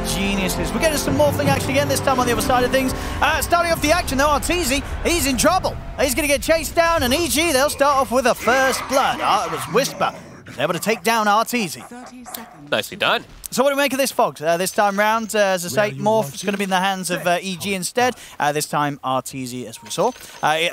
geniuses. We're getting some Morphling action again, this time on the other side of things. Starting off the action though, Arteezy, he's in trouble. He's going to get chased down, and EG, they'll start off with a first blood. It was Whisper able to take down Arteezy. Nicely done. So what do we make of this, Fogs? This time round, as I say, Morph is going to be in the hands of EG instead. This time, Arteezy, as we saw,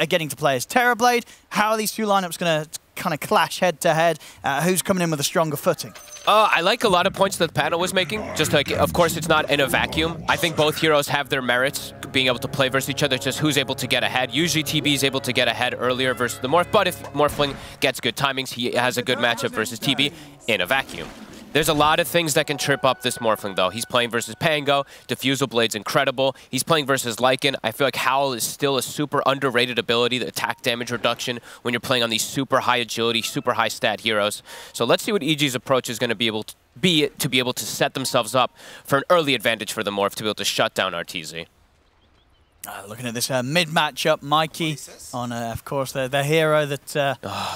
getting to play as Terrorblade. How are these two lineups going to kind of clash head-to-head? Who's coming in with a stronger footing? I like a lot of points that the panel was making. Just like, of course, it's not in a vacuum. I think both heroes have their merits, being able to play versus each other. It's just who's able to get ahead. Usually TB is able to get ahead earlier versus the Morph, but if Morphling gets good timings, he has a good matchup versus TB in a vacuum. There's a lot of things that can trip up this Morphling, though. He's playing versus Pango. Diffusal Blade's incredible. He's playing versus Lycan. I feel like Howl is still a super underrated ability, the attack damage reduction, when you're playing on these super high agility, super high stat heroes. So let's see what EG's approach is going to be able to set themselves up for an early advantage for the Morph to be able to shut down Arteezy. Looking at this mid-matchup, Mikey on, of course, the hero that's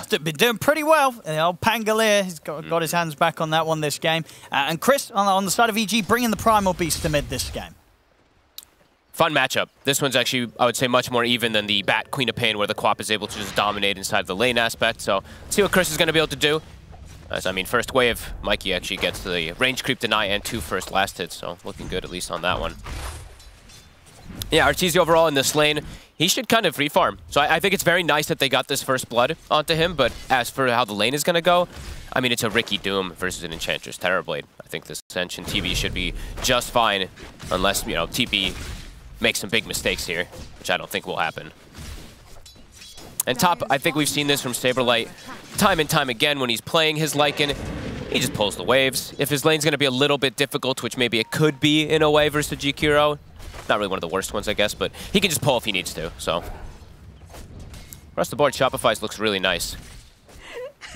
been doing pretty well. The old Pangolier has got his hands back on that one this game. And Chris, on the side of EG, bringing the Primal Beast to mid this game. Fun matchup. This one's actually, I would say, much more even than the Bat Queen of Pain, where the Quap is able to just dominate inside the lane aspect. So let's see what Chris is going to be able to do. As I mean, first wave, Mikey actually gets the range creep deny and 2 first last hits, so looking good at least on that one. Yeah, Arteezy overall in this lane, he should kind of free farm. So I think it's very nice that they got this first blood onto him, but as for how the lane is going to go, I mean, it's a Ricky Doom versus an Enchantress Terrorblade. I think this Ascension TB should be just fine, unless, you know, TB makes some big mistakes here, which I don't think will happen. And top, I think we've seen this from Saberlight time and time again when he's playing his Lycan. He just pulls the waves. If his lane's going to be a little bit difficult, which maybe it could be in a way versus GQ, not really one of the worst ones, I guess, but he can just pull if he needs to, so. Across the board, Shopify's looks really nice.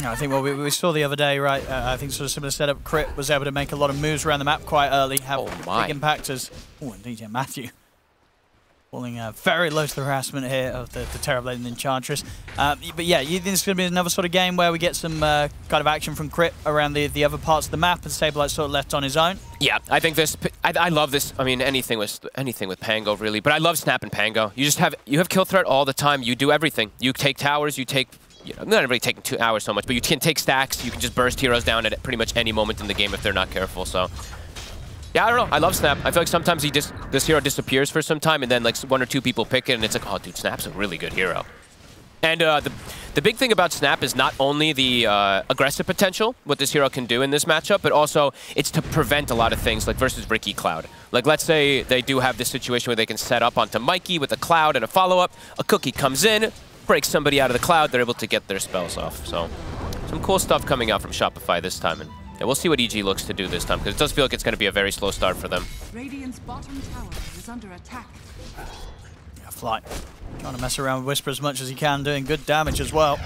I think what we saw the other day, right, I think sort of similar setup, Crit was able to make a lot of moves around the map quite early, have big impact as, indeed, yeah, Matthew. Falling very low to the harassment here of the Terrorblade and Enchantress. But yeah, you think this is going to be another sort of game where we get some kind of action from Crit around the other parts of the map, and Saberlight's sort of left on his own? Yeah, I think this. I love this. I mean, anything with Pango really, but I love Snap and Pango. You have kill threat all the time. You do everything. You take towers. You take. You know, not really taking 2 hours so much, but you can take stacks. You can just burst heroes down at pretty much any moment in the game if they're not careful. So. Yeah, I don't know. I love Snap. I feel like sometimes this hero disappears for some time, and then like 1 or 2 people pick it, and it's like, oh, dude, Snap's a really good hero. And the big thing about Snap is not only the aggressive potential, what this hero can do in this matchup, but also it's to prevent a lot of things, like versus Ricky Cloud. Like, let's say they do have this situation where they can set up onto Mikey with a Cloud and a follow-up. A Cookie comes in, breaks somebody out of the Cloud, they're able to get their spells off. So, some cool stuff coming out from Shopify this time. And yeah, we'll see what EG looks to do this time, because it does feel like it's going to be a very slow start for them. Radiant's bottom tower is under attack. Yeah, Flight trying to mess around with Whisper as much as he can, doing good damage as well.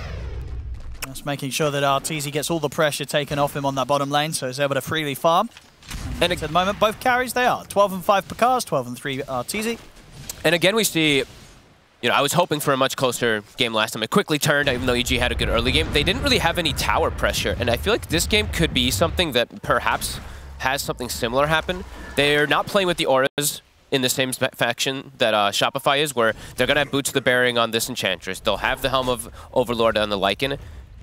Just making sure that Arteezy gets all the pressure taken off him on that bottom lane, so he's able to freely farm. And at the moment, both carries they are. 12 and 5 Pekars, 12 and 3 Arteezy. And again, we see. You know, I was hoping for a much closer game last time. It quickly turned, even though EG had a good early game. They didn't really have any tower pressure, and I feel like this game could be something that perhaps has something similar happen. They're not playing with the auras in the same faction that Shopify is, where they're going to have Boots of the Bearing on this Enchantress. They'll have the Helm of Overlord on the Lycan.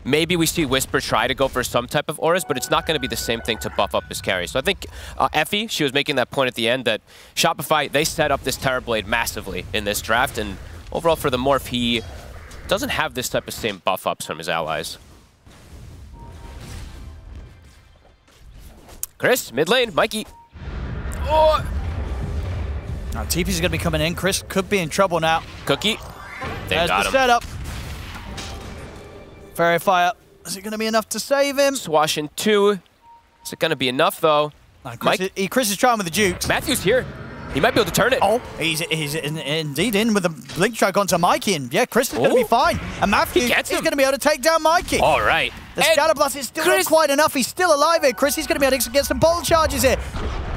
Maybe we see Whisper try to go for some type of auras, but it's not going to be the same thing to buff up his carry. So I think Effie, she was making that point at the end that Shopify, they set up this Terrorblade massively in this draft, and overall, for the Morph, he doesn't have this type of same buff-ups from his allies. Chris, mid lane, Mikey. Oh! Now, TP's going to be coming in. Chris could be in trouble now. Cookie. There's the setup. Verifier. Is it going to be enough to save him? Swash in 2. Is it going to be enough, though? Chris is trying with the Jukes. Matthew's here. He might be able to turn it. Oh, he's indeed in with a blink strike onto Mikey. And yeah, Chris is going to be fine. And Matthew is going to be able to take down Mikey. All right. The Scatter Blast is still not quite enough. He's still alive here. Chris, he's going to be able to get some bolt charges here.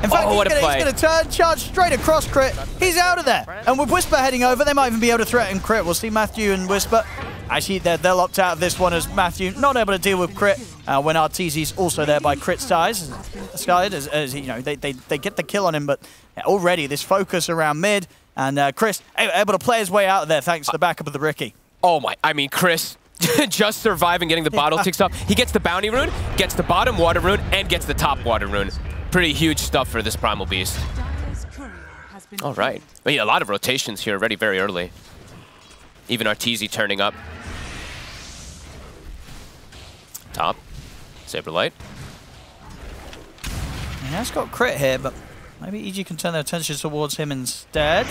In fact, he's going to turn, charge straight across Crit. He's out of there. And with Whisper heading over, they might even be able to threaten Crit. We'll see Matthew and Whisper Actually, they'll opt out of this one as Matthew not able to deal with crit when Arteezy's also there by crit side, as you know, they get the kill on him, but already this focus around mid, and Chris able to play his way out of there thanks to the backup of the Riki. Oh my, I mean, Chris just surviving getting the bottle ticks off. He gets the bounty rune, gets the bottom water rune, and gets the top water rune. Pretty huge stuff for this Primal Beast. All right. I mean, a lot of rotations here already very early. Even Arteezy turning up. Top. Saberlight. He has got crit here, but maybe EG can turn their attention towards him instead.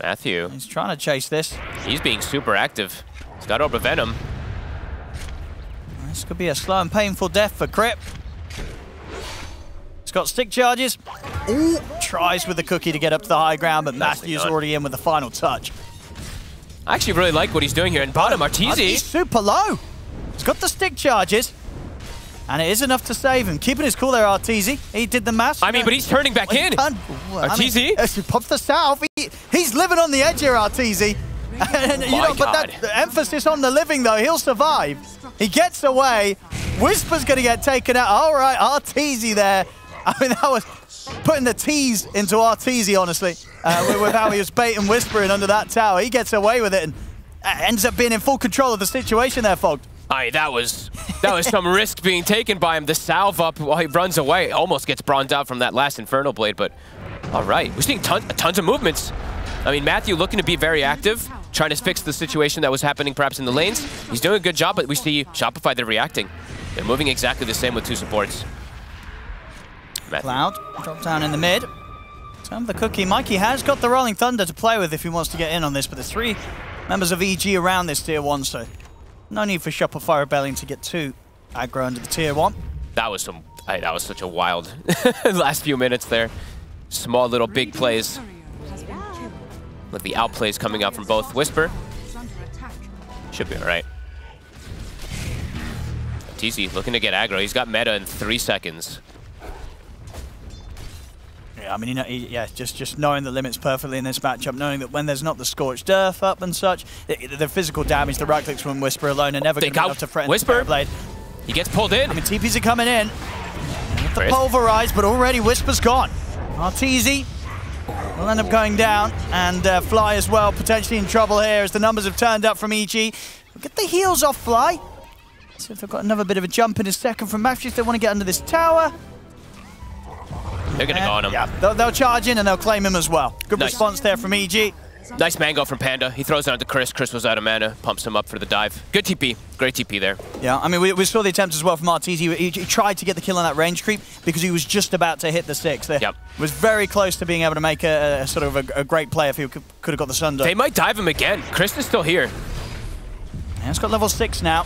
Matthew. He's trying to chase this. He's being super active. He's got Orb of Venom. This could be a slow and painful death for Crit. He's got stick charges. Ooh, tries with the cookie to get up to the high ground, but Matthew's already in with the final touch. I actually really like what he's doing here. And bottom, Arteezy. He's super low. He's got the stick charges. And it is enough to save him. Keeping his cool there, Arteezy. He did the math. I mean, but he's turning back in. Arteezy? He pops the south. He's living on the edge here, Arteezy. And, you know, but the emphasis on the living, though. He'll survive. He gets away. Whisper's going to get taken out. All right, Arteezy there. I mean, that was putting the T's into Arteezy, honestly, with how he was baiting Whispering under that tower. He gets away with it and ends up being in full control of the situation there, Fogged. Aye, that was some risk being taken by him. The salve up while he runs away. Almost gets bronzed out from that last Infernal Blade, but all right. We're seeing tons of movements. I mean, Matthew looking to be very active, trying to fix the situation that was happening perhaps in the lanes. He's doing a good job, but we see Shopify, they're reacting. They're moving exactly the same with two supports. Matthew. Cloud, drop down in the mid. Time the cookie. Mikey has got the Rolling Thunder to play with if he wants to get in on this, but there's 3 members of EG around this tier 1, so no need for Shopify Rebellion to get too aggro under the tier 1. That was such a wild last few minutes there. Small little big plays. With the outplays coming out from both. Whisper. Should be all right. TC looking to get aggro. He's got meta in 3 seconds. Yeah, I mean, just knowing the limits perfectly in this matchup, knowing that when there's not the Scorched Earth up and such, the physical damage, the right clicks from Whisper alone are never going to be enough to threaten Whisper. Blade. He gets pulled in. I mean, TPs are coming in. The pulverize, but already Whisper's gone. Arteezy will end up going down, and Fly as well, potentially in trouble here as the numbers have turned up from EG. We'll get the heals off Fly. See if they've got another bit of a jump in a second from Matthew if they want to get under this tower. They're going to go on him. Yeah, they'll charge in and they'll claim him as well. Good response there from EG. Nice mango from Panda. He throws it onto Chris. Chris was out of mana, pumps him up for the dive. Good TP. Great TP there. Yeah, I mean, we saw the attempt as well from Arteezy. He tried to get the kill on that range creep because he was just about to hit the 6 there. Yep. Was very close to being able to make a sort of a great play if he could have got the Sunder. They might dive him again. Chris is still here. Yeah, he's got level 6 now.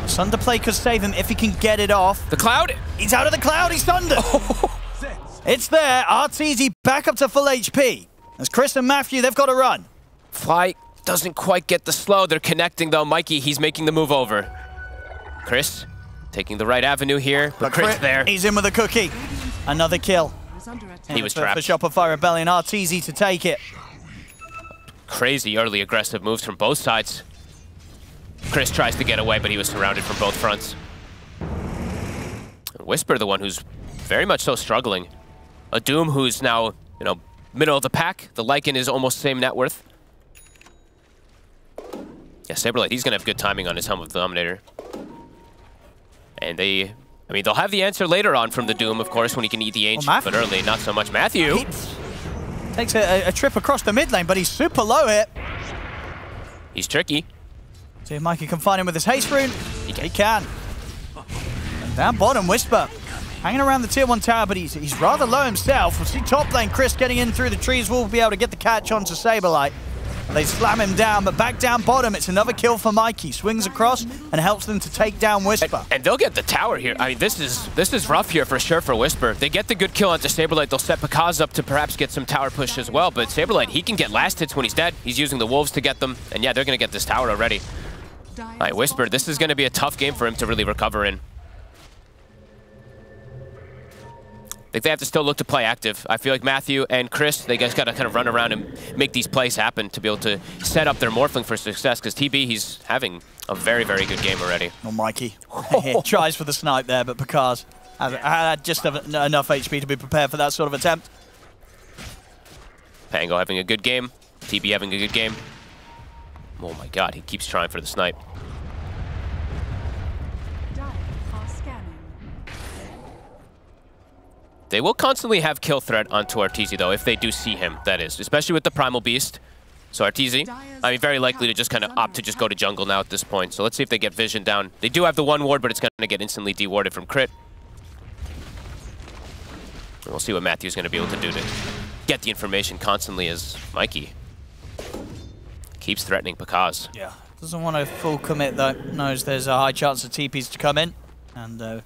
Sunder play could save him if he can get it off. The cloud. He's out of the cloud. He's Sunder. It's there. Arteezy back up to full HP. As Chris and Matthew, they've got to run. Fly doesn't quite get the slow. They're connecting, though. Mikey, he's making the move over. Chris taking the right avenue here, but Chris there. He's in with a cookie. Another kill. He was trapped. For Shopify Rebellion, Arteezy to take it. Crazy early aggressive moves from both sides. Chris tries to get away, but he was surrounded from both fronts. Whisper, the one who's very much so struggling. A Doom who's now, you know, middle of the pack. The Lycan is almost same net worth. Yeah, Saberlight, he's going to have good timing on his Helm of the Dominator. And they'll have the answer later on from the Doom, of course, when he can eat the Ancient, but early, not so much. Matthew takes a trip across the mid lane, but he's super low here. He's tricky. See if Mikey can find him with his haste rune. He can. And down bottom, Whisper. Hanging around the tier 1 tower, but he's rather low himself. We'll see top lane Chris getting in through the trees. Will be able to get the catch onto Saberlight. They slam him down, but back down bottom, it's another kill for Mikey. Swings across and helps them to take down Whisper. And they'll get the tower here. I mean, this is rough here for sure for Whisper. They get the good kill onto Saberlight. They'll set Pakaz up to perhaps get some tower push as well, but Saberlight, he can get last hits when he's dead. He's using the Wolves to get them, and yeah, they're going to get this tower already. All right, Whisper, this is going to be a tough game for him to really recover in. think they have to still look to play active. I feel like Matthew and Chris, they guys got to kind of run around and make these plays happen to be able to set up their Morphling for success, because TB, he's having a very, very good game already. Oh, Mikey. Tries for the snipe there, but Picard had just enough HP to be prepared for that sort of attempt. Pango having a good game. TB having a good game. Oh my god, he keeps trying for the snipe. They will constantly have kill threat onto Arteezy, though, if they do see him, that is. Especially with the Primal Beast. So Arteezy, I mean, very likely to just kind of opt to just go to jungle now at this point. So let's see if they get vision down. They do have the 1 ward, but it's going to get instantly dewarded from crit. And we'll see what Matthew's going to be able to do to get the information constantly as Mikey keeps threatening Pakaz. Yeah, doesn't want to full commit though. Knows there's a high chance of TPs to come in. And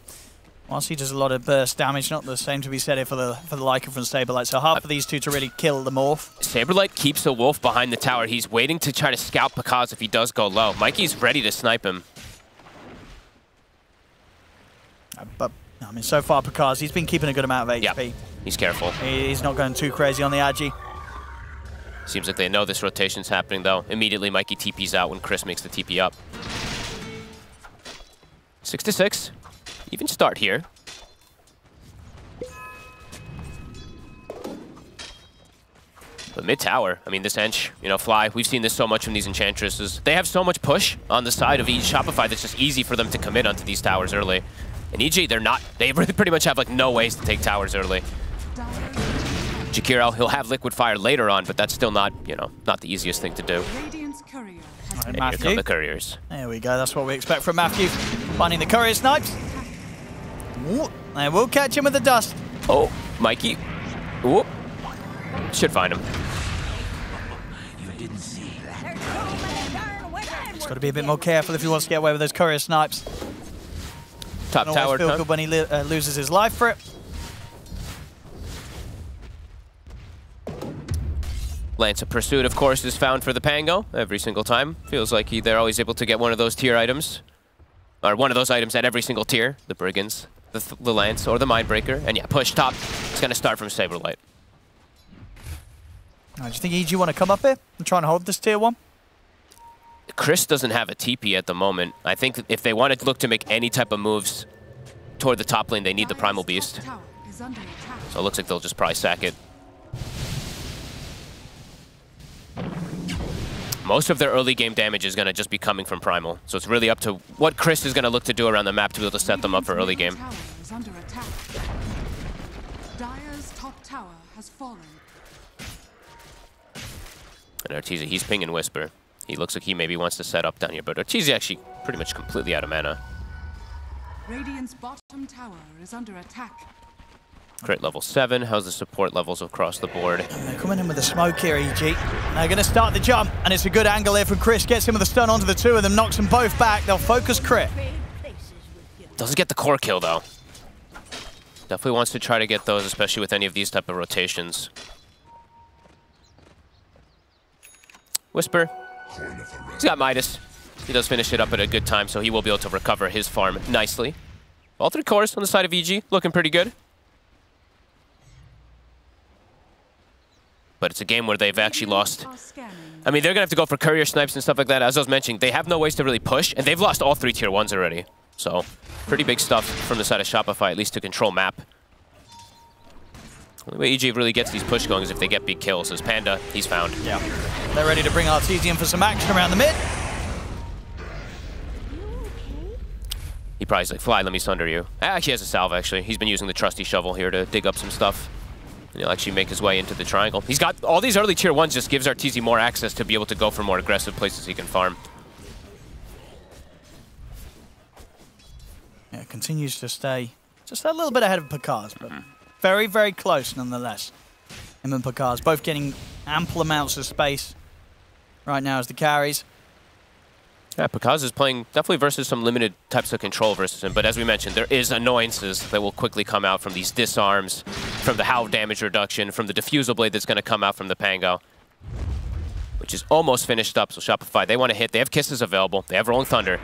whilst he does a lot of burst damage, not the same to be said here for the Lycan from Saberlight. So hard for these two to really kill the Morph. Saberlight keeps a wolf behind the tower. He's waiting to try to scout Pakaz if he does go low. Mikey's ready to snipe him. But, I mean, so far Pakaz, he's been keeping a good amount of HP. Yeah, he's careful. He's not going too crazy on the Agi. Seems like they know this rotation's happening, though. Immediately, Mikey TP's out when Chris makes the TP up. 6-6. Even start here. But mid-tower, I mean, this Ench, you know, Fly, we've seen this so much from these Enchantresses. They have so much push on the side of Shopify that's just easy for them to commit onto these towers early. And EG, they're not, they really pretty much have, like, no ways to take towers early. Jakiro, he'll have Liquid Fire later on, but that's still not, you know, not the easiest thing to do. And here come the couriers. There we go, that's what we expect from Matthew. Finding the courier snipes. Ooh, and we'll catch him with the dust. Oh, Mikey. Ooh. Should find him. He's got to be a bit more careful if he wants to get away with those courier snipes. Top tower. Feel good when he loses his life for it. Lance of Pursuit, of course, is found for the Pango every single time. Feels like they're always able to get one of those tier items. Or one of those items at every single tier. The Brigands, the Lance, or the Mindbreaker. And yeah, push top. It's going to start from Saberlight. Do you think EG want to come up here and try and hold this tier 1? Chris doesn't have a TP at the moment. I think if they want to look to make any type of moves toward the top lane, they need the Primal Beast. So it looks like they'll just probably sack it. Most of their early game damage is going to just be coming from Primal. So it's really up to what Chris is going to look to do around the map to be able to set them up for early game. Dire's top tower has fallen. And Arteezy, he's pinging Whisper. He looks like he maybe wants to set up down here, but Arteezy actually pretty much completely out of mana. Radiant's bottom tower is under attack. Crit level 7. How's the support levels across the board? And they're coming in with a smoke here, EG. And they're going to start the jump, and it's a good angle here from Chris. Gets him with a stun onto the two of them, knocks them both back. They'll focus crit. Doesn't get the core kill, though. Definitely wants to try to get those, especially with any of these type of rotations. Whisper. He's got Midas. He does finish it up at a good time, so he will be able to recover his farm nicely. All 3 cores on the side of EG, looking pretty good. But it's a game where they've actually lost. I mean, they're going to have to go for courier snipes and stuff like that. As I was mentioning, they have no ways to really push, and they've lost all 3 tier 1s already. So, pretty big stuff from the side of Shopify, at least to control map. The only way EG really gets these push going is if they get big kills. As Panda, he's found. Yeah. They're ready to bring Arteezy in for some action around the mid. He probably's like, Fly, let me sunder you. Actually, he has a salve, actually. He's been using the trusty shovel here to dig up some stuff. And he'll actually make his way into the triangle. He's got all these early tier 1s, just gives Arteezy more access to be able to go for more aggressive places he can farm. Yeah, continues to stay just a little bit ahead of Pakaz, but very, very close nonetheless. Him and Pakaz both getting ample amounts of space right now as the carries. Yeah, Pakaz is playing definitely versus some limited types of control versus him, but as we mentioned, there is annoyances that will quickly come out from these disarms, from the half damage reduction, from the diffusal blade that's going to come out from the Pango, which is almost finished up. So Shopify, they want to hit. They have kisses available. They have Rolling Thunder.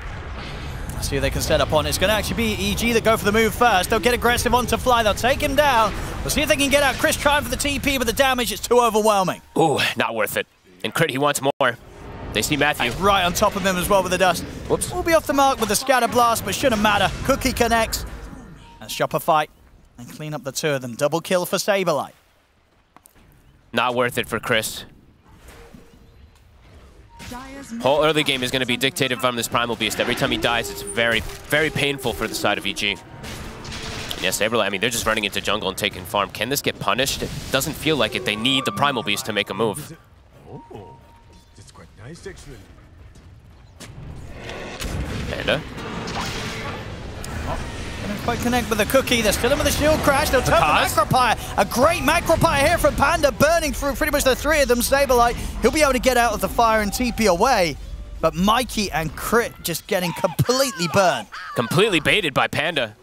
Let's see who they can set up on. It's going to actually be EG that go for the move first. They'll get aggressive onto Fly. They'll take him down. We'll see if they can get out. Chris trying for the TP, but the damage is too overwhelming. Ooh, not worth it. And Crit, he wants more. They see Matthew. And right on top of him as well with the dust. Whoops. We'll be off the mark with the scatter blast, but shouldn't matter. Cookie connects. And Shopify. And clean up the two of them. Double kill for Saberlight. Not worth it for Chris. Whole early game is going to be dictated from this Primal Beast. Every time he dies, it's very, very painful for the side of EG. And yeah, Saberlight, I mean, they're just running into jungle and taking farm. Can this get punished? It doesn't feel like it. They need the Primal Beast to make a move. Oh, that's quite nice, actually. Panda. Didn't quite connect with the Cookie. They're still in with the shield crash. They'll turn the Macropire. A great Macropire here from Panda, burning through pretty much the three of them. Saberlight, he'll be able to get out of the fire and TP away. But Mikey and Crit just getting completely burned. Completely baited by Panda.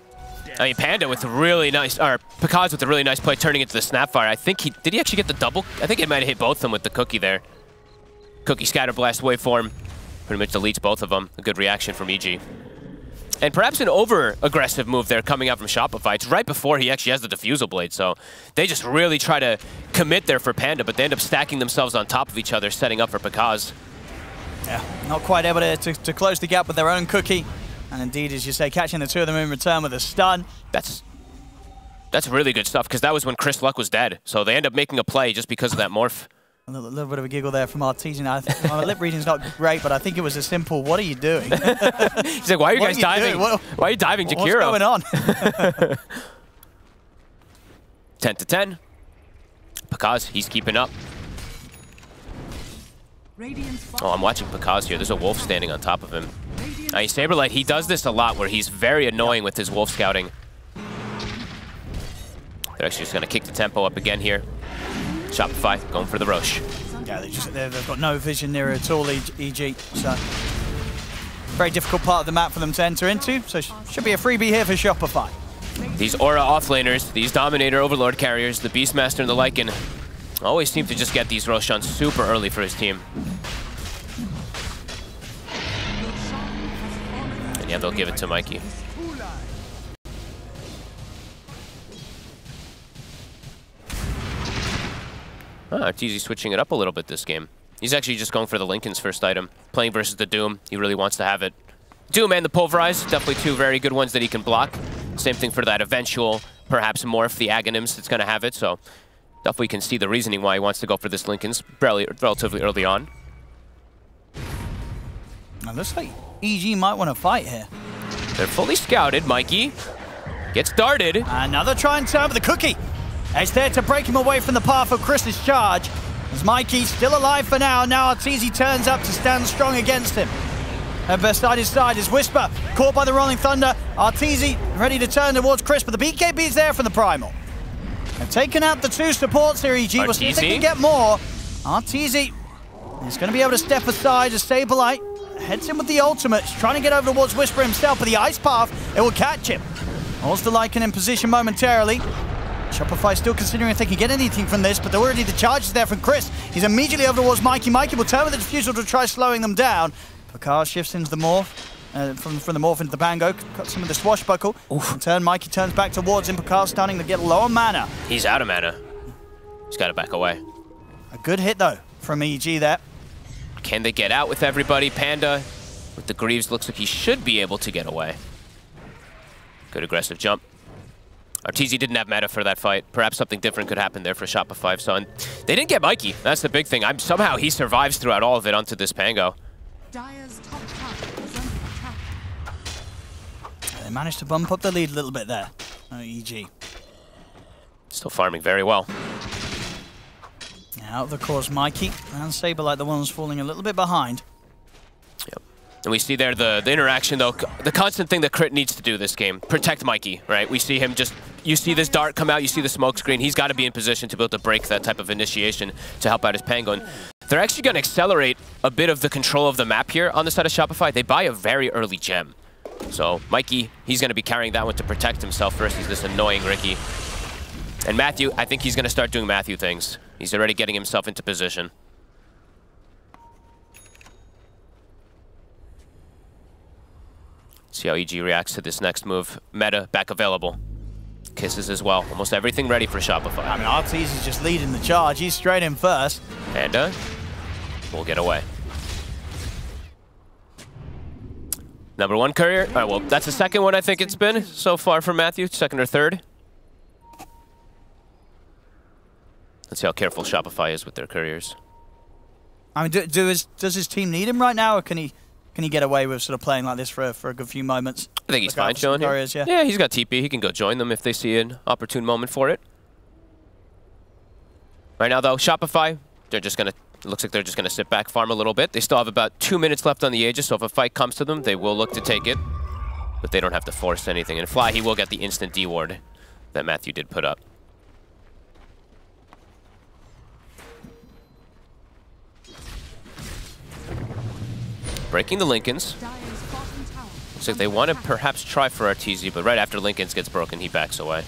I mean, Panda with a really nice, or Picaz with a really nice play turning into the Snapfire. I think did he actually get the double? I think it might have hit both of them with the Cookie there. Cookie Scatter Blast waveform. Pretty much deletes both of them. A good reaction from EG. And perhaps an over-aggressive move there coming out from Shopify. It's right before he actually has the Diffusal Blade, so they just really try to commit there for Panda, but they end up stacking themselves on top of each other, setting up for Picaz. Yeah, not quite able to close the gap with their own Cookie. And indeed, as you say, catching the two of them in return with a stun. That's really good stuff, because that was when Chris Luck was dead. So they end up making a play just because of that morph. A little bit of a giggle there from Artesian. My lip reading's not great, but I think it was a simple, what are you doing? He's like, why are you guys diving? Why are you diving, Jakiro? What's going on? 10 to 10. Picaz, he's keeping up. Oh, I'm watching Picaz here. There's a wolf standing on top of him. Saberlight, he does this a lot where he's very annoying with his wolf scouting. They're actually just going to kick the tempo up again here. Shopify going for the rush. Yeah, they've got no vision near at all, EG. So very difficult part of the map for them to enter into. So should be a freebie here for Shopify. These Aura offlaners, these Dominator Overlord carriers, the Beastmaster and the Lycan, always seem to just get these Roshan super early for his team. And yeah, they'll give it to Mikey. Arteezy switching it up a little bit this game. He's actually just going for the Linken's first item. Playing versus the Doom, he really wants to have it. Doom and the Pulverize, definitely two very good ones that he can block. Same thing for that eventual, perhaps morph, the Aghanims that's going to have it, so definitely can see the reasoning why he wants to go for this Linken's relatively early on. Now looks like EG might want to fight here. They're fully scouted. Mikey gets darted. Another try and turn with the Cookie. It's there to break him away from the path of Chris's charge. As Mikey still alive for now. Now Arteezy turns up to stand strong against him. And beside his side is Whisper, caught by the Rolling Thunder. Arteezy ready to turn towards Chris, but the BKB is there from the Primal. They've taken out the two supports here, EG. We'll see if they can get more. Arteezy is going to be able to step aside as Saberlight heads in with the ultimate. He's trying to get over towards Whisper himself, but the Ice Path, it will catch him. Holds the Lycan in position momentarily. Shopify still considering if they can get anything from this, but already the charge is there from Chris. He's immediately over towards Mikey. Mikey will turn with the Diffusal to try slowing them down. Picard shifts into the morph, from the morph into the Bango, cut some of the swashbuckle. In turn, Mikey turns back towards him. Picard starting to get low on mana. He's out of mana. He's got to back away. A good hit, though, from EG there. Can they get out with everybody? Panda, with the Greaves, looks like he should be able to get away. Good aggressive jump. Arteezy didn't have meta for that fight. Perhaps something different could happen there for Shopify. So they didn't get Mikey. That's the big thing. Somehow he survives throughout all of it onto this Pango. Dire's top tower is under attack. They managed to bump up the lead a little bit there. EG. Still farming very well. Out of the course, Mikey and Saberlight, the ones falling a little bit behind. Yep. And we see there the interaction, though, the constant thing that Crit needs to do this game. Protect Mikey, right? We see him just, you see this dart come out, you see the smoke screen. He's got to be in position to be able to break that type of initiation to help out his Pango. And they're actually going to accelerate a bit of the control of the map here on the side of Shopify. They buy a very early gem. So Mikey, he's going to be carrying that one to protect himself versus this annoying Ricky. And Matthew, I think he's going to start doing Matthew things. He's already getting himself into position. See how EG reacts to this next move. Meta back available. Kisses as well. Almost everything ready for Shopify. I mean, Arteezy is just leading the charge. He's straight in first. Panda will get away. Number 1 courier. All right, well, that's the second one I think it's been so far for Matthew. Second or third. Let's see how careful Shopify is with their couriers. I mean, does his team need him right now, or can he get away with sort of playing like this for a good few moments? I think he's fine showing him. Yeah, he's got TP. He can go join them if they see an opportune moment for it. Right now, though, Shopify, they're just going to... It looks like they're just going to sit back, farm a little bit. They still have about 2 minutes left on the Aegis, so if a fight comes to them, they will look to take it. But they don't have to force anything. And Fly, he will get the instant D-ward that Matthew did put up. Breaking the Lincolns. Looks like they want to perhaps try for Arteezy, but right after Lincolns gets broken, he backs away.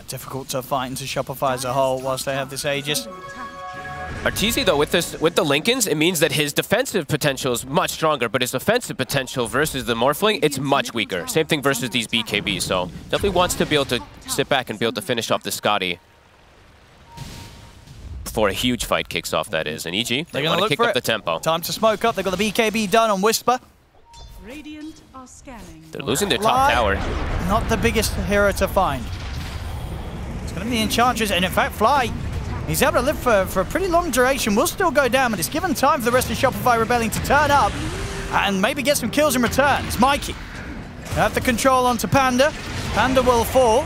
Difficult to fight into Shopify as a whole whilst they have this Aegis. Arteezy, though, with the Lincolns, it means that his defensive potential is much stronger, but his offensive potential versus the Morphling, it's much weaker. Same thing versus these BKBs, so definitely wants to be able to sit back and be able to finish off the Scotty before a huge fight kicks off, that is. And EG, they want to kick up the tempo. Time to smoke up. They've got the BKB done on Whisper. Radiant are scanning. They're losing their top tower. Not the biggest hero to find. It's going to be the Enchantress, and in fact, Fly, he's able to live for a pretty long duration. Will still go down, but it's given time for the rest of Shopify Rebellion to turn up and maybe get some kills in return. It's Mikey. They have the control onto Panda. Panda will fall.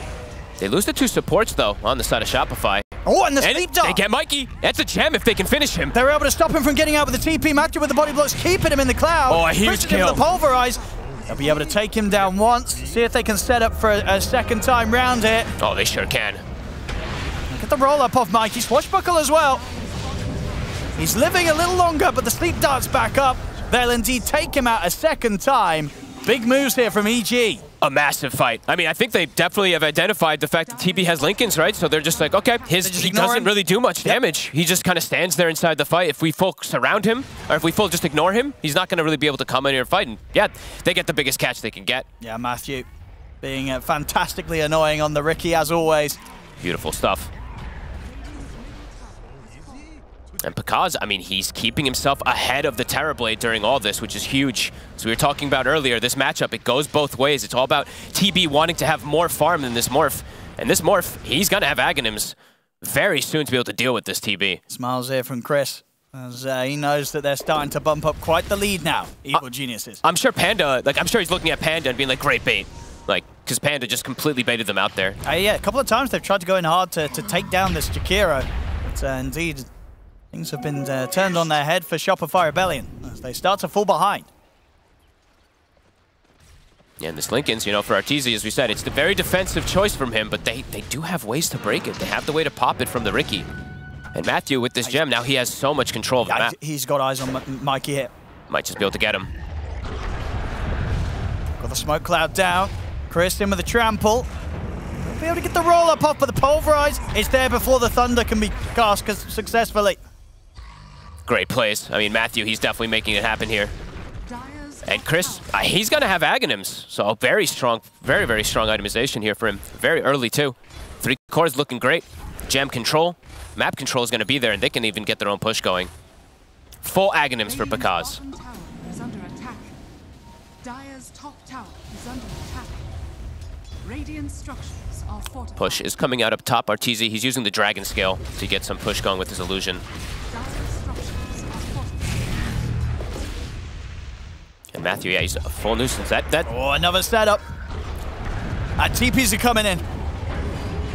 They lose the 2 supports, though, on the side of Shopify. Oh, and the sleep dart. They get Mikey. That's a gem if they can finish him. They're able to stop him from getting out with the TP. Matthew with the body blocks, keeping him in the cloud. Oh, a huge kill. With the pulverize. They'll be able to take him down once. See if they can set up for a second time round here. Oh, they sure can. Look at the roll-up of Mikey. Swashbuckle as well. He's living a little longer, but the sleep dart's back up. They'll indeed take him out a second time. Big moves here from EG. A massive fight. I mean, I think they definitely have identified the fact that TB has Lincolns, right? So they're just like, okay, he doesn't really do much damage. He just kind of stands there inside the fight. If we full surround him, or if we full just ignore him, he's not going to really be able to come in here and fight. And yeah, they get the biggest catch they can get. Yeah, Matthew being fantastically annoying on the Ricky, as always. Beautiful stuff. And Pakaz, I mean, he's keeping himself ahead of the Terrorblade during all this, which is huge. As we were talking about earlier, this matchup, it goes both ways. It's all about TB wanting to have more farm than this Morph. And this Morph, he's going to have Aghanims very soon to be able to deal with this TB. Smiles here from Chris, as he knows that they're starting to bump up quite the lead now, Evil Geniuses. I'm sure Panda, I'm sure he's looking at Panda and being like, great bait. Because Panda just completely baited them out there. Yeah, a couple of times they've tried to go in hard to take down this Jakiro. But indeed, things have been turned on their head for Shopify Rebellion as they start to fall behind. Yeah, and this Lincoln's, you know, for Arteezy, as we said, it's the very defensive choice from him, but they do have ways to break it. They have the way to pop it from the Ricky. And Matthew, with this gem, now he has so much control of the map. He's got eyes on Mikey here. Might just be able to get him. Got the smoke cloud down. Chris in with a trample. Be able to get the roll-up off, but the pulverize is there before the thunder can be cast successfully. Great plays. I mean, Matthew, he's definitely making it happen here. And Chris, he's going to have Aghanims. So very strong, very, very strong itemization here for him. Very early, too. 3 cores looking great. Gem control. Map control is going to be there, and they can even get their own push going. Full Aghanims for Pakaz. Dire's top tower is under attack. Radiant structures are fortified. Push is coming out up top. Arteezy, he's using the Dragon Scale to get some push going with his illusion. And Matthew, yeah, he's a full nuisance. Oh, another setup. TPs are coming in.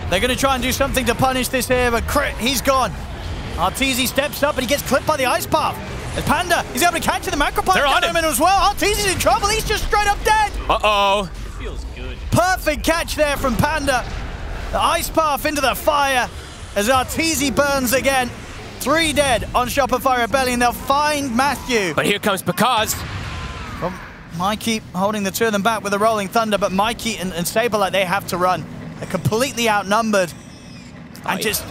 They're going to try and do something to punish this here, but Crit, he's gone. Arteezy steps up, and he gets clipped by the Ice Path. As Panda, he's able to catch the Macro Punch down him as well. Arteezy's in trouble. He's just straight up dead. Uh-oh. It feels good. Perfect catch there from Panda. The Ice Path into the fire as Arteezy burns again. 3 dead on Shopify Rebellion. They'll find Matthew. But here comes Pakaz. Well, Mikey holding the 2 of them back with a Rolling Thunder, but Mikey and Saberlight, they have to run. They're completely outnumbered. And just,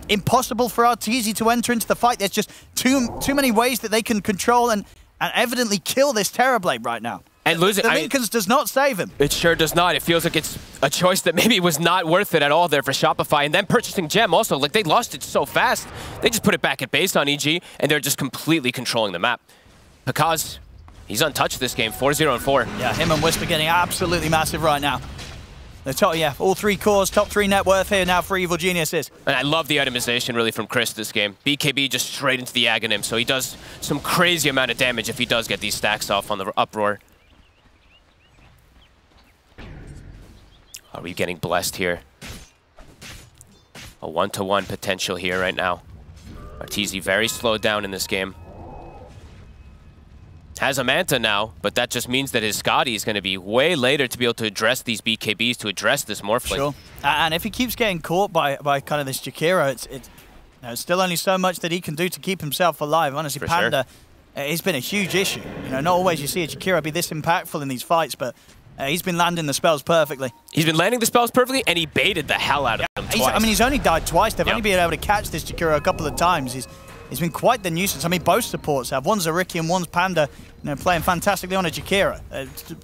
impossible for Arteezy to enter into the fight. There's just too many ways that they can control, and and evidently kill this Terrorblade right now. And losing, the Lincolns does not save him. It sure does not. It feels like it's a choice that maybe was not worth it at all there for Shopify. And then purchasing Gem also, like they lost it so fast. They just put it back at base on EG, and they're just completely controlling the map. Pakaz, he's untouched this game, 4-0 and 4. Yeah, him and Whisper getting absolutely massive right now. The top, yeah, all 3 cores, top 3 net worth here now for Evil Geniuses. And I love the itemization really from Chris this game. BKB just straight into the Aghanim, so he does some crazy amount of damage if he does get these stacks off on the Uproar. Are we getting blessed here? A 1-to-1 potential here right now. Arteezy very slowed down in this game. Has a Manta now, but that just means that his Scotty is going to be way later to be able to address these BKBs, to address this Morphling. Sure. And if he keeps getting caught by kind of this Jakiro, it's still only so much that he can do to keep himself alive. Honestly, For Panda, it's been a huge issue. You know, not always you see a Jakiro be this impactful in these fights, but he's been landing the spells perfectly. He's been landing the spells perfectly, and he baited the hell out of them twice. I mean, he's only died twice. They've only been able to catch this Jakiro a couple of times. He's been quite the nuisance. I mean, both supports have. One's a Ricky and one's Panda, you know, playing fantastically on a Jakiro.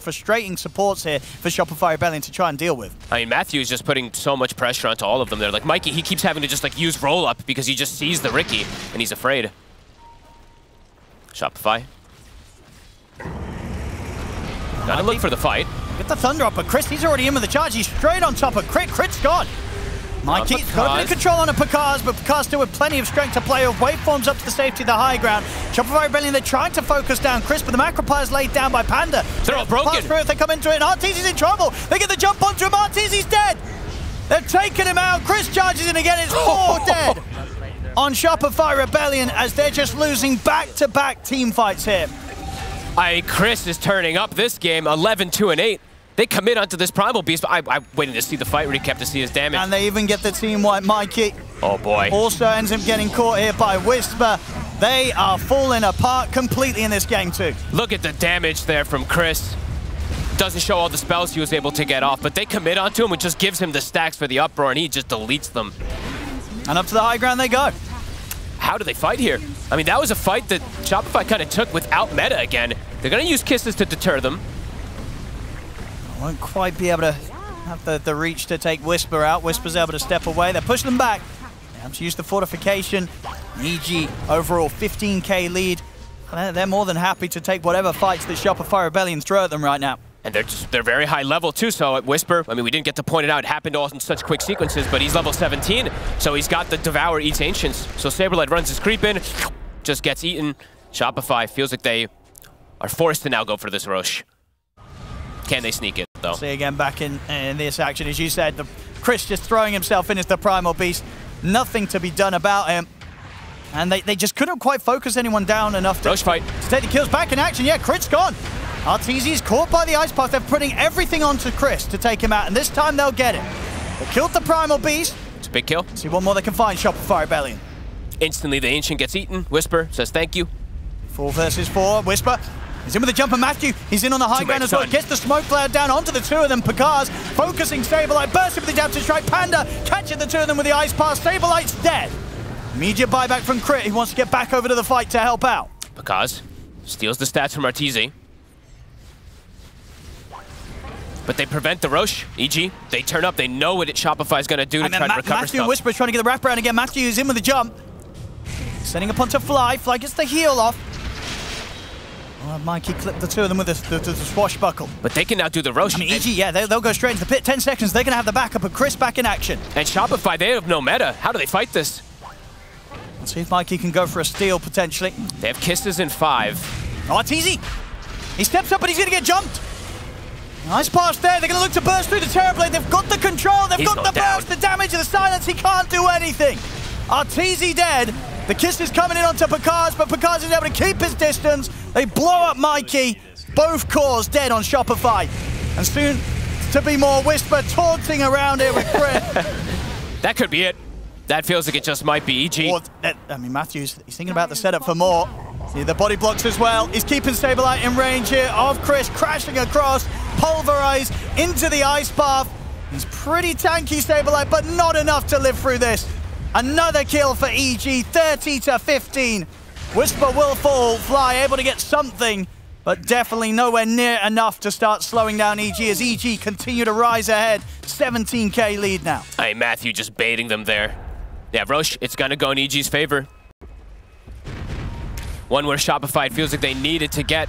Frustrating supports here for Shopify Rebellion to try and deal with. I mean, Matthew is just putting so much pressure onto all of them there. Like, Mikey, he keeps having to just, like, use roll-up because he just sees the Ricky, and he's afraid. Shopify. Gotta look for the fight. Get the Thunder up, but Chris, he's already in with the charge. He's straight on top of Crit. Crit's gone. Mikey's got a bit of control on a Pakaz, but Pakaz still with plenty of strength to play with. Waveforms up to the safety of the high ground. Shopify Rebellion, they're trying to focus down Chris, but the Macropie is laid down by Panda. They're all broken. Pass through if they come into it, and Arteezy's in trouble. They get the jump onto him. Arteezy's dead. They've taken him out. Chris charges in again. It's 4 dead on Shopify Rebellion as they're just losing back-to-back team fights here. Chris is turning up this game, 11-2 and 8. They commit onto this Primal Beast, but I'm waiting to see the fight recap to see his damage. And they even get the team wipe. Mikey. Oh boy. Also ends up getting caught here by Whisper. They are falling apart completely in this game too. Look at the damage there from Chris. Doesn't show all the spells he was able to get off, but they commit onto him, which just gives him the stacks for the Uproar, and he just deletes them. And up to the high ground they go. How do they fight here? I mean, that was a fight that Shopify kind of took without meta again. They're going to use Kisses to deter them. Won't quite be able to have the reach to take Whisper out. Whisper's able to step away. They're pushing them back. They have to use the fortification. EG overall 15k lead. They're more than happy to take whatever fights that Shopify Rebellion throw at them right now. And they're very high level too, so at Whisper, I mean, we didn't get to point it out, it happened all in such quick sequences, but he's level 17, so he's got the Devour Eats Ancients. So Saberlight runs his creep in, just gets eaten. Shopify feels like they are forced to now go for this Roche. Can they sneak it, though? See again back in this action, as you said, Chris just throwing himself in as the Primal Beast. Nothing to be done about him. And they just couldn't quite focus anyone down enough to take the kills. Back in action, yeah, Crit's gone. Arteezy's caught by the Ice Path. They're putting everything onto Chris to take him out, and this time they'll get it. They killed the Primal Beast. It's a big kill. See one more they can find, Shopify Rebellion. Instantly the Ancient gets eaten. Whisper says thank you. 4 versus 4. Whisper. He's in with the jumper. Matthew, he's in on the high ground as well. Gets the smoke cloud down onto the 2 of them. Pakaz focusing Saberlight, bursting with the adaptive strike. Panda catching the 2 of them with the Ice Pass. Saberlight's dead. Immediate buyback from Crit. He wants to get back over to the fight to help out. Pakaz steals the stats from Arteezy. But they prevent the Roche. EG, they turn up. They know what Shopify is going to do to try to recover Matthew and Whisper trying to get the wraparound again. Matthew is in with the jump. Setting up onto Fly. Fly gets the heal off. Oh, Mikey clipped the 2 of them with the swashbuckle. But they can now do the Roche. I mean, EG, yeah, they'll go straight into the pit. 10 seconds, they're going to have the backup of Chris back in action. And Shopify, they have no meta. How do they fight this? Let's see if Mikey can go for a steal, potentially. They have Kisses in 5. Oh, it's easy. He steps up, but he's going to get jumped. Nice pass there. They're going to look to burst through the Terrorblade. They've got the control. They've got the burst, the damage, and the silence. He can't do anything. Arteezy dead. The kiss is coming in onto Pakaz, but Pakaz is able to keep his distance. They blow up Mikey. Both cores dead on Shopify. And soon to be more, Whisper taunting around here with Crit. That could be it. That feels like it just might be EG. Or, I mean, Matthews, he's thinking about the setup for more. See the body blocks as well. He's keeping Saberlight in range here of Chris, crashing across, pulverize into the Ice Path. He's pretty tanky, Saberlight, but not enough to live through this. Another kill for EG, 30-15. Whisper will fall. Fly able to get something, but definitely nowhere near enough to start slowing down EG as EG continue to rise ahead. 17k lead now. Hey, Matthew just baiting them there. Yeah, Roche, it's going to go in EG's favor. One where Shopify, it feels like they needed to get.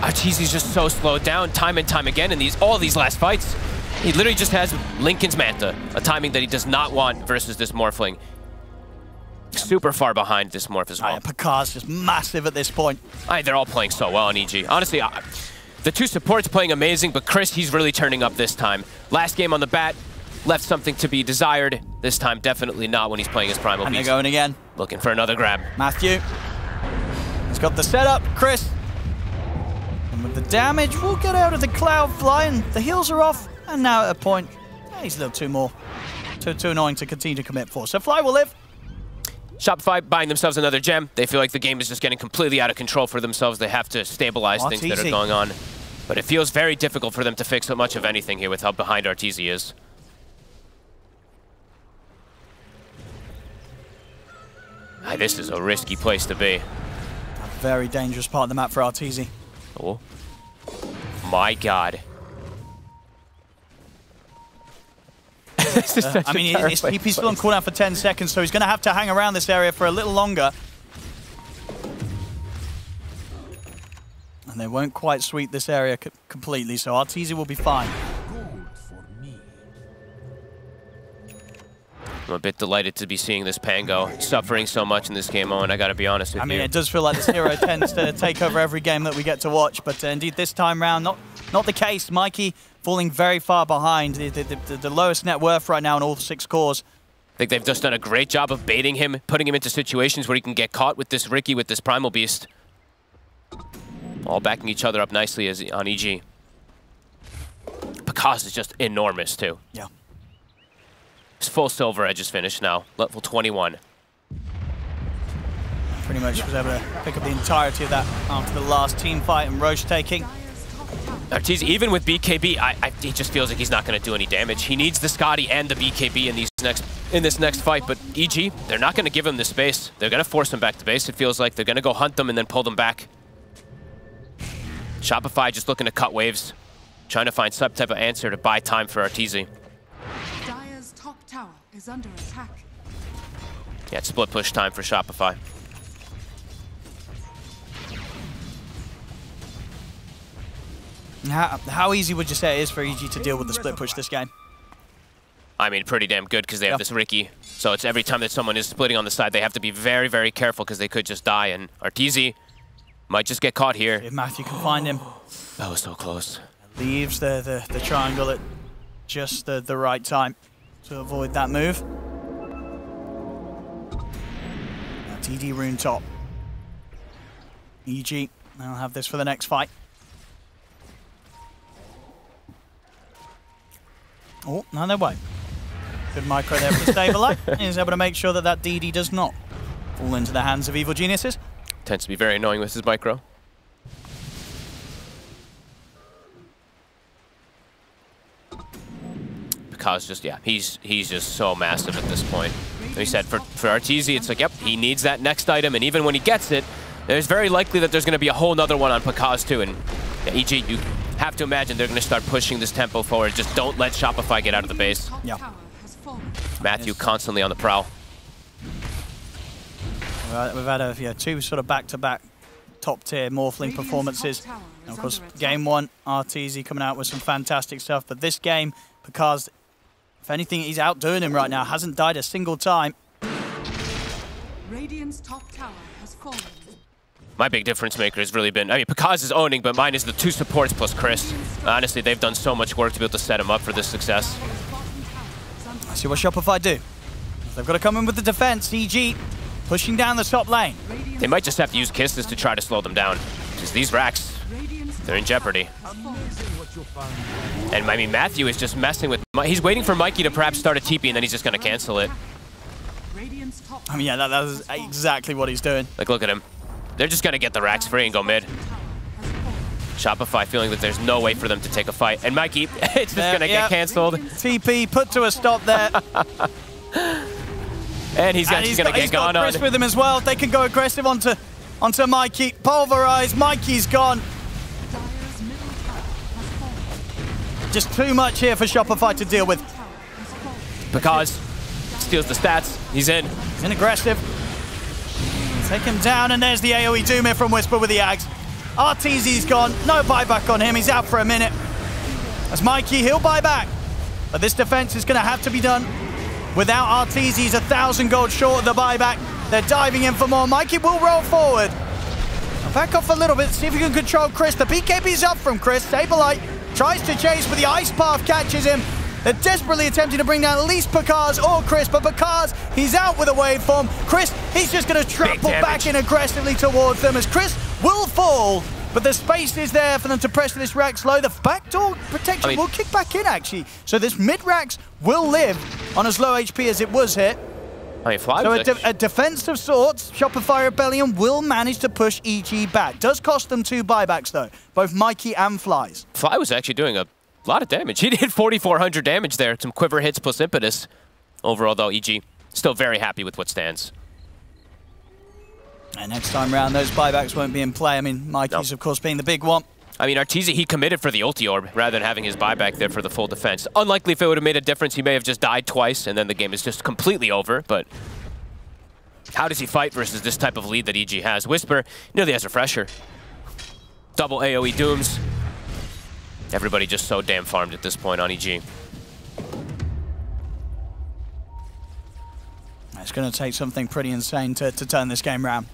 Arteezy's just so slowed down time and time again in all these last fights. He literally just has Lincoln's Manta, a timing that he does not want versus this Morphling. Super far behind this Morph as well. Pakaz's just massive at this point. They're all playing so well on EG. Honestly, the two supports playing amazing, but Chris, he's really turning up this time. Last game on the bat, left something to be desired. This time, definitely not when he's playing his Primal Beast. And they're going again. Looking for another grab. Matthew. He's got the setup. Chris. And with the damage, we'll get out of the cloud flying. The heals are off. And now at a point, he's a little too annoying to continue to commit for. So Fly will live. Shopify buying themselves another gem. They feel like the game is just getting completely out of control for themselves. They have to stabilize things that are going on. But it feels very difficult for them to fix much of anything here with how behind Arteezy is. This is a risky place to be. A very dangerous part of the map for Arteezy. Oh. My God. I mean, his TP's still on cooldown for 10 seconds, so he's going to have to hang around this area for a little longer. And they won't quite sweep this area completely, so Arteezy will be fine. I'm a bit delighted to be seeing this Pango suffering so much in this game, Owen. I got to be honest with you. I mean, it does feel like this hero tends to take over every game that we get to watch, but indeed this time round, not the case. Mikey falling very far behind, the lowest net worth right now in all 6 cores. I think they've just done a great job of baiting him, putting him into situations where he can get caught with this Riki, with this Primal Beast. All backing each other up nicely on EG. Pakaz is just enormous, too. Yeah. His full Silver Edge is finished now, level 21. Pretty much was able to pick up the entirety of that after the last team fight and Roche taking. Arteezy, even with BKB, he just feels like he's not going to do any damage. He needs the Scotty and the BKB in this next fight, but EG, they're not going to give him the space. They're going to force him back to base. It feels like they're going to go hunt them and then pull them back. Shopify just looking to cut waves, trying to find some type of answer to buy time for Arteezy. Dire's top tower is under attack. Yeah, it's split push time for Shopify. How easy would you say it is for EG to deal with the split push this game? I mean, pretty damn good because they have this Riki. So it's every time that someone is splitting on the side, they have to be very, very careful because they could just die. And Arteezy might just get caught here. If Matthew can find him. That was so close. Leaves the triangle at just the right time to avoid that move. Now TD rune top. EG, they'll have this for the next fight. Oh, no, they won't. Good micro there for the stabilize. He's able to make sure that that DD does not fall into the hands of evil geniuses. Tends to be very annoying with his micro. Because just, yeah, he's just so massive at this point. Like we said, for Arteezy, it's like, yep, he needs that next item, and even when he gets it, there's very likely that there's going to be a whole nother one on Pakaz too, and yeah, EG, you have to imagine they're going to start pushing this tempo forward. Just don't let Shopify get out of the base. Yeah. Matthew constantly on the prowl. We've had two sort of back-to-back top-tier Morphling performances. And of course, game 1, Arteezy coming out with some fantastic stuff. But this game, because if anything, he's outdoing him right now. Hasn't died a single time. Radiant's top tower has fallen. My big difference maker has really been, I mean, Pakaz is owning, but mine is the 2 supports plus Chris. Honestly, they've done so much work to be able to set him up for this success. Let's see what Shopify do. They've got to come in with the defense. EG pushing down the top lane. They might just have to use kisses to try to slow them down. Because these racks, they're in jeopardy. And I mean, Matthew is just messing with, he's waiting for Mikey to perhaps start a TP and then he's just going to cancel it. I mean, yeah, that is exactly what he's doing. Like, look at him. They're just going to get the racks free and go mid. Shopify feeling that there's no way for them to take a fight. And Mikey, it's just going to get canceled. TP put to a stop there. And he's going to get gone on. Chris with him as well. They can go aggressive onto onto Mikey. Pulverized. Mikey's gone. Dire's middle tower has fallen. Just too much here for Shopify to deal with. Tower has fallen. Because steals the stats. He's in. He's in aggressive. Take him down, and there's the AoE Doom here from Whisper with the Ags. RTZ's gone. No buyback on him. He's out for a minute. As Mikey, he'll buy back. But this defense is going to have to be done. Without RTZ, he's 1,000 gold short of the buyback. They're diving in for more. Mikey will roll forward. Now back off a little bit, see if he can control Chris. The BKB's up from Chris. Saberlight tries to chase, but the Ice Path catches him. They're desperately attempting to bring down at least Pakaz or Chris, but Pakaz, he's out with a waveform. Chris, he's just going to trample back in aggressively towards them as Chris will fall. But the space is there for them to press this Rax low. The backdoor protection will kick back in, actually. So this mid-Rax will live on as low HP as it was hit. So a defense of sorts. Shopify Rebellion will manage to push EG back. Does cost them 2 buybacks, though. Both Mikey and Flies. Fly was actually doing a lot of damage. He did 4,400 damage there. Some quiver hits plus impetus. Overall, though, EG still very happy with what stands. And next time round, those buybacks won't be in play. I mean, Mikey's, of course, being the big one. I mean, Arteezy, he committed for the ulti orb rather than having his buyback there for the full defense. Unlikely if it would have made a difference. He may have just died twice, and then the game is just completely over. But how does he fight versus this type of lead that EG has? Whisper nearly has a fresher. Double AoE Dooms. Everybody just so damn farmed at this point on EG. It's going to take something pretty insane to turn this game around.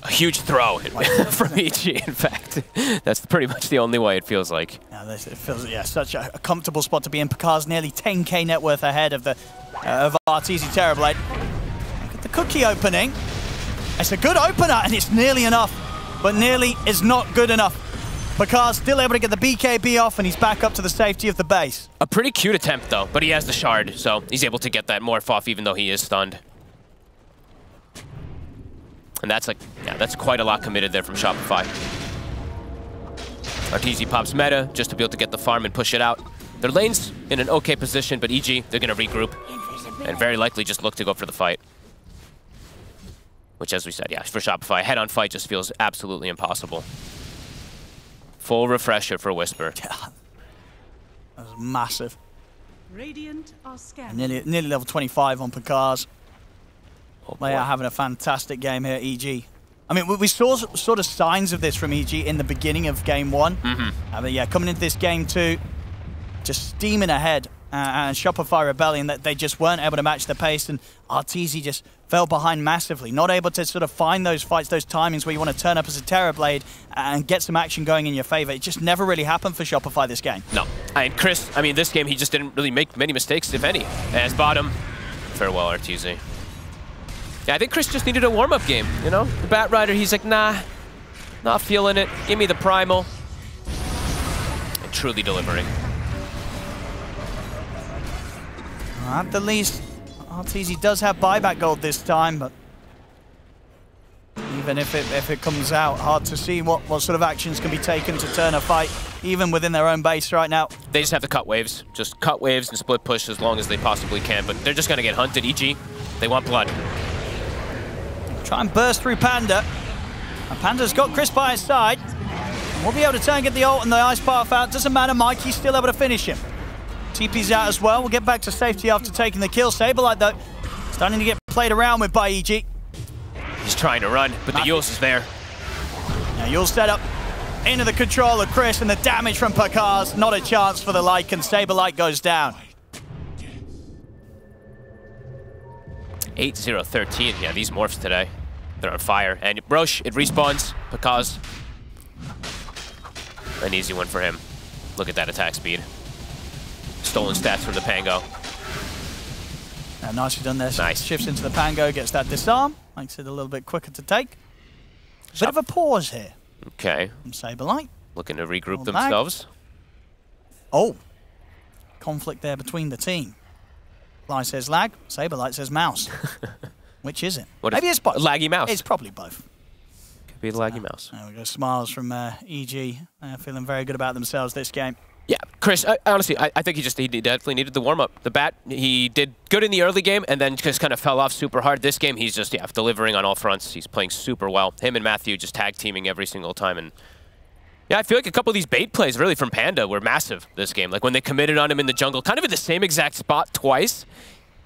A huge throw from EG, in fact. That's pretty much the only way it feels like. Yeah, it feels, such a comfortable spot to be in. Pakaz nearly 10k net worth ahead of the of RTZ Terrorblade. Look at the cookie opening. It's a good opener, and it's nearly enough. But nearly is not good enough. Pakaz still able to get the BKB off, and he's back up to the safety of the base. A pretty cute attempt, though, but he has the shard, so he's able to get that morph off even though he is stunned. And that's that's quite a lot committed there from Shopify. RTZ pops meta just to be able to get the farm and push it out. Their lane's in an okay position, but EG, they're going to regroup and very likely just look to go for the fight. Which, as we said, for Shopify, head-on fight just feels absolutely impossible. Full refresher for Whisper. Yeah, that was massive. Radiant are scanning. Nearly level 25 on Pakaz. Oh, they are having a fantastic game here, EG. I mean, we saw sort of signs of this from EG in the beginning of game 1. But yeah, coming into this game 2, just steaming ahead. And Shopify Rebellion, that they just weren't able to match the pace, and RTZ just fell behind massively. Not able to sort of find those fights, those timings where you want to turn up as a Terrorblade and get some action going in your favor. It just never really happened for Shopify this game. No. And Chris, I mean, this game, he just didn't really make many mistakes, if any. As bottom, farewell, RTZ. Yeah, I think Chris just needed a warm-up game, you know? The Bat Rider, he's like, nah, not feeling it. Give me the Primal. And truly delivering. At the least, RTZ does have buyback gold this time, but even if it comes out, hard to see what sort of actions can be taken to turn a fight, even within their own base right now. They just have to cut waves. Just cut waves and split push as long as they possibly can, but they're just going to get hunted. EG, they want blood. Try and burst through Panda. And Panda's got Chris by his side. We'll be able to turn and get the ult and the Ice Path out. Doesn't matter, Mikey's still able to finish him. TP's out as well. We'll get back to safety after taking the kill. Saberlight, though, starting to get played around with by EG. He's trying to run, but the Yules is there. Now Yules set up into the control of Chris, and the damage from Pakaz. Not a chance for the Lycan. Saberlight goes down. 8-0-13. Yeah, these morphs today, they're on fire. And Roche, it respawns. Pakaz, an easy one for him. Look at that attack speed. Stolen stats from the Pango. Nicely done there. Nice. Shifts into the Pango, gets that disarm. Makes it a little bit quicker to take. Bit of a pause here. Okay. From Saberlight. Looking to regroup themselves. Oh. Conflict there between the team. Fly says lag, Saberlight says mouse. Which is it? Maybe it's both. Laggy mouse. It's probably both. Could be the laggy mouse. There we go. Smiles from EG. Feeling very good about themselves this game. Yeah, Chris, honestly, I think he definitely needed the warm-up. The bat, he did good in the early game and then just kind of fell off super hard. This game, he's just delivering on all fronts. He's playing super well. Him and Matthew just tag teaming every single time. And yeah, I feel like a couple of these bait plays really from Panda were massive this game. Like when they committed on him in the jungle, kind of in the same exact spot twice,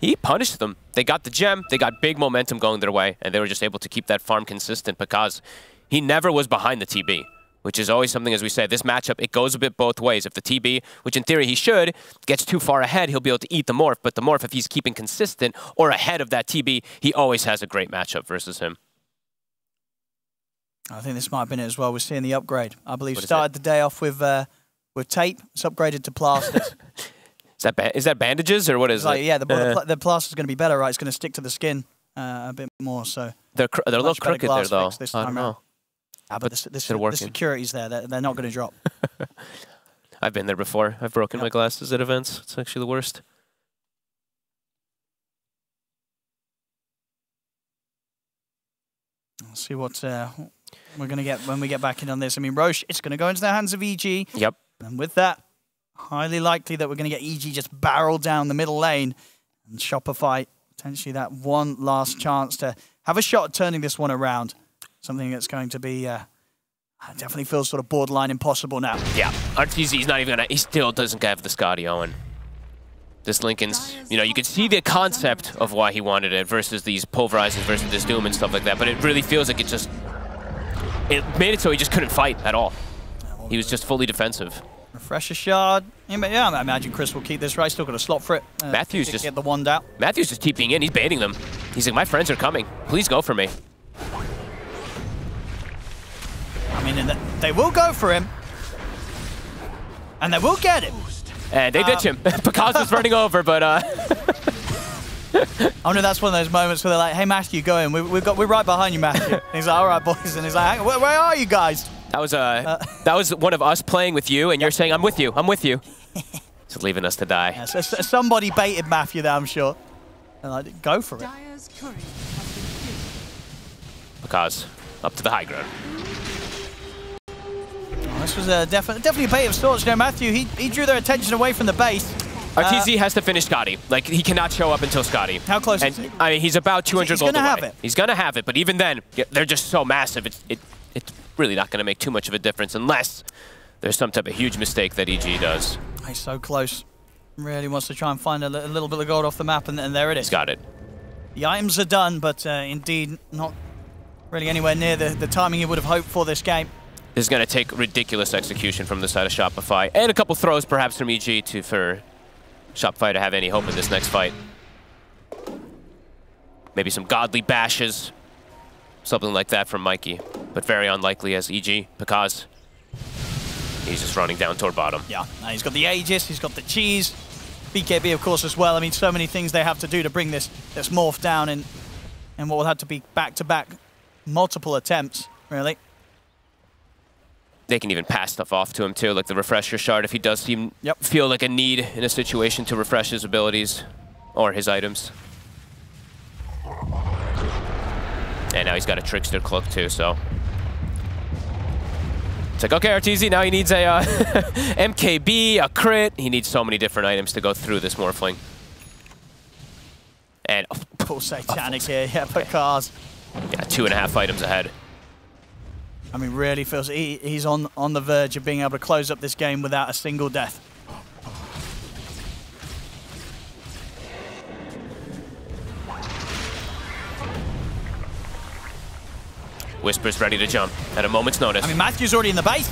he punished them. They got the gem, they got big momentum going their way, and they were just able to keep that farm consistent because he never was behind the TB, which is always something, as we say, this matchup, it goes a bit both ways. If the TB, which in theory he should, gets too far ahead, he'll be able to eat the Morph, but the Morph, if he's keeping consistent or ahead of that TB, he always has a great matchup versus him. I think this might have been it as well. We're seeing the upgrade. I believe started the day off with tape. It's upgraded to plasters. Is that bandages or what is it? Yeah, the plaster's going to be better, right? It's going to stick to the skin a bit more. So they're a little crooked there, though. I don't know. But the security's there. They're not going to drop. I've been there before. I've broken my glasses at events. It's actually the worst. Let's see what we're going to get when we get back in on this. I mean, Roche, it's going to go into the hands of EG. Yep. And with that, highly likely that we're going to get EG just barrel down the middle lane. And Shopify, potentially that one last chance to have a shot at turning this one around. Something that's going to be, definitely feels sort of borderline impossible now. Yeah, RTZ's not even going to, he still doesn't have the Scotty Owen. This Linken's, you know, you can see the concept of why he wanted it versus these pulverizers versus this Doom and stuff like that, but it really feels like it made it so he just couldn't fight at all. He was just fully defensive. Refresher shard. Yeah, I imagine Chris will keep this right. Still got a slot for it. Matthews just get the wand out. Matthews just TPing in. He's baiting them. He's like, my friends are coming. Please go for me. I mean, they will go for him, and they will get him. And they ditch him. Picasso's running over, but I wonder if that's one of those moments where they're like, "Hey, Matthew, go in. We're right behind you, Matthew." And he's like, "All right, boys," and he's like, "Where are you guys?" That was one of us playing with you, and you're saying, "I'm with you. I'm with you." Just leaving us to die. Yeah, so somebody baited Matthew there, I'm sure. And like, go for it. Picasso up to the high ground. This was definitely a bait of sorts. You know, Matthew, he drew their attention away from the base. RTZ has to finish Scotty. Like, he cannot show up until Scotty. How close is he? I mean, he's about 200 gold away. He's going to have it. He's going to have it, but even then, they're just so massive. It's really not going to make too much of a difference unless there's some type of huge mistake that EG does. He's so close. Really wants to try and find a little bit of gold off the map, and there it is. He's got it. The items are done, but indeed not really anywhere near the timing you would have hoped for this game. This is going to take ridiculous execution from the side of Shopify, and a couple throws perhaps from EG for Shopify to have any hope in this next fight. Maybe some godly bashes, something like that from Mikey, but very unlikely as EG, because he's just running down toward bottom. Yeah, he's got the Aegis, he's got the cheese, BKB of course as well. I mean, so many things they have to do to bring this morph down in what will have to be back-to-back multiple attempts, really. They can even pass stuff off to him too, like the refresher shard if he does feel like a need in a situation to refresh his abilities or his items. And now he's got a Trickster Cloak too, so. It's like, okay, RTZ, now he needs a MKB, a crit. He needs so many different items to go through this Morphling. And Full Satanic here, yeah, Picasso. Yeah, 2.5 items ahead. I mean, really feels he's on the verge of being able to close up this game without a single death. Whisper's ready to jump at a moment's notice. I mean, Matthew's already in the base.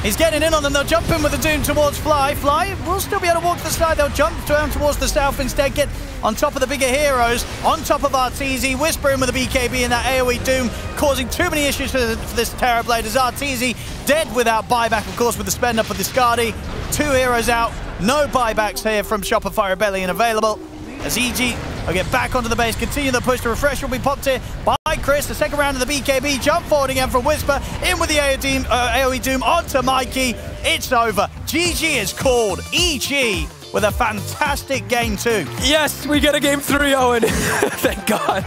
He's getting in on them. They'll jump in with the Doom towards Fly. Fly will still be able to walk to the side. They'll jump down towards the south instead, get on top of the bigger heroes, on top of RTZ, whispering with the BKB and that AoE Doom, causing too many issues for this Terrorblade as RTZ dead without buyback, of course, with the spend up of the Skadi. 2 heroes out, no buybacks here from Shopify Rebellion available. As EG will get back onto the base, continue the push. The refresher will be popped here by Chris. The second round of the BKB, jump forward again from Whisper, in with the AoE Doom onto Mikey. It's over. GG is called. EG with a fantastic game 2. Yes, we get a game 3, Owen. Thank God.